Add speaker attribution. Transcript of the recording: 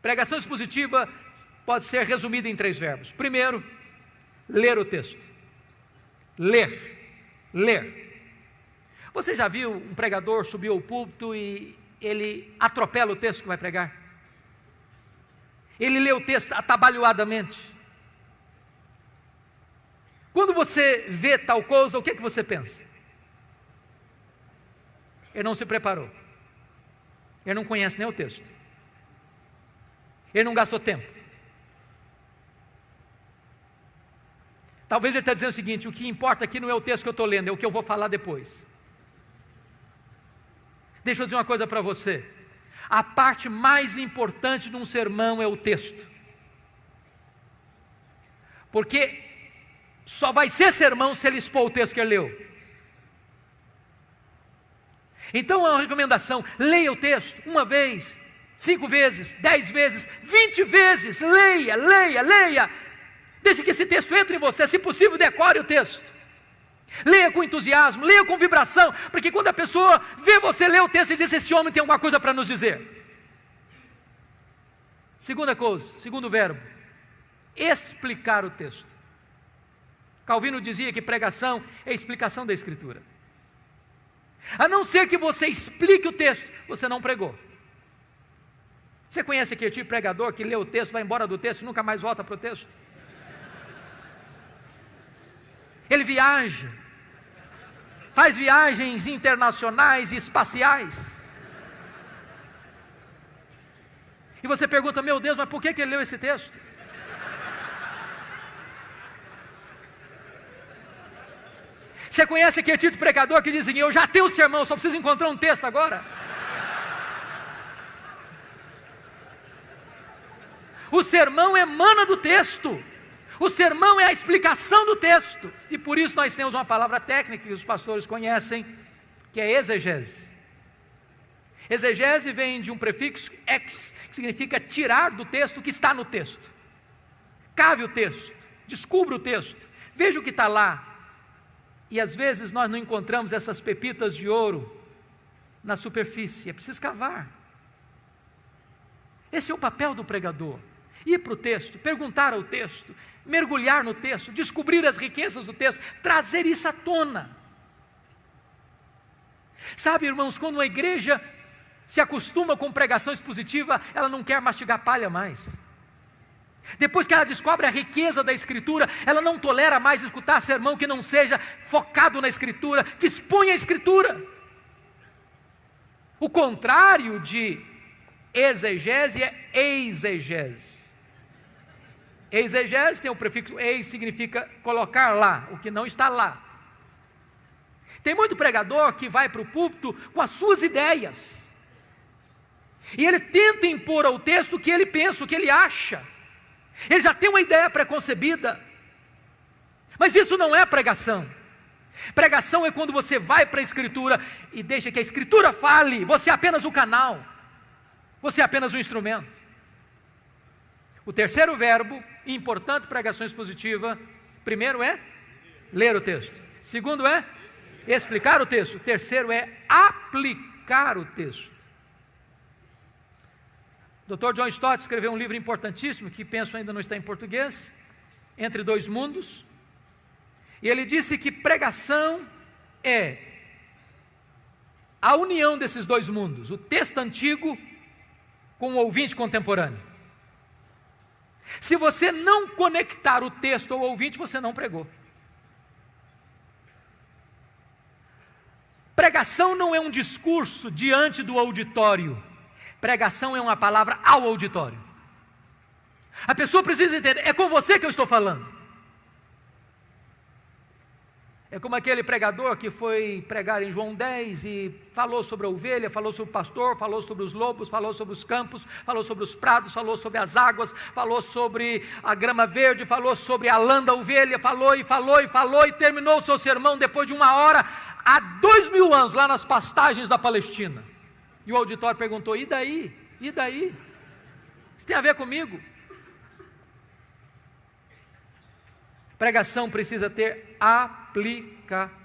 Speaker 1: Pregação expositiva pode ser resumida em 3 verbos. Primeiro, ler o texto. Ler. Você já viu um pregador subir ao púlpito e ele atropela o texto que vai pregar? Ele lê o texto atabalhoadamente. Quando você vê tal coisa, o que você pensa? Ele não se preparou. Ele não conhece nem o texto. Ele não gastou tempo. Talvez ele está dizendo o seguinte: o que importa aqui não é o texto que eu estou lendo, é o que eu vou falar depois. Deixa eu dizer uma coisa para você. A parte mais importante de um sermão é o texto. Porque só vai ser sermão se ele expor o texto que ele leu. Então é uma recomendação: leia o texto 1 vez, 5 vezes, 10 vezes, 20 vezes. Leia. Deixe que esse texto entre em você. Se possível, decore o texto. Leia com entusiasmo, leia com vibração, porque quando a pessoa vê você ler o texto e diz: esse homem tem alguma coisa para nos dizer. Segunda coisa, segundo verbo, explicar o texto. Calvino dizia que pregação é explicação da Escritura. A não ser que você explique o texto, você não pregou. Você conhece aquele tipo de pregador que lê o texto, vai embora do texto e nunca mais volta para o texto? Ele viaja, faz viagens internacionais e espaciais. E você pergunta: meu Deus, mas por que ele leu esse texto? Você conhece aquele tipo de pregador que diz assim: eu já tenho o sermão, só preciso encontrar um texto agora? O sermão emana do texto. O sermão é a explicação do texto. E por isso nós temos uma palavra técnica que os pastores conhecem, que é exegese. Exegese vem de um prefixo ex, que significa tirar do texto o que está no texto. Cave o texto, descubra o texto, veja o que está lá. E às vezes nós não encontramos essas pepitas de ouro na superfície, é preciso cavar. Esse é o papel do pregador: ir para o texto, perguntar ao texto, mergulhar no texto, descobrir as riquezas do texto, trazer isso à tona. Sabe, irmãos, quando uma igreja se acostuma com pregação expositiva, ela não quer mastigar palha mais. Depois que ela descobre a riqueza da Escritura, ela não tolera mais escutar sermão que não seja focado na Escritura, que exponha a Escritura. O contrário de exegese é exegese. Exegese tem o prefixo eis, significa colocar lá, o que não está lá. Tem muito pregador que vai para o púlpito com as suas ideias, e ele tenta impor ao texto o que ele pensa, o que ele acha. Ele já tem uma ideia preconcebida, mas isso não é pregação. Pregação é quando você vai para a Escritura e deixa que a Escritura fale, você é apenas o canal, você é apenas um instrumento. O terceiro verbo, importante pregação expositiva: primeiro é ler o texto, segundo é explicar o texto, terceiro é aplicar o texto. Dr. John Stott escreveu um livro importantíssimo, que penso ainda não está em português, Entre Dois Mundos, e ele disse que pregação é a união desses dois mundos, o texto antigo com o ouvinte contemporâneo. Se você não conectar o texto ao ouvinte, você não pregou. Pregação não é um discurso diante do auditório. Pregação é uma palavra ao auditório. A pessoa precisa entender: é com você que eu estou falando. É como aquele pregador que foi pregar em João 10 e falou sobre a ovelha, falou sobre o pastor, falou sobre os lobos, falou sobre os campos, falou sobre os prados, falou sobre as águas, falou sobre a grama verde, falou sobre a lã da ovelha, falou e terminou o seu sermão depois de 1 hora, há 2000 anos, lá nas pastagens da Palestina. E o auditório perguntou: e daí? E daí? Isso tem a ver comigo? Pregação precisa ter aplicação.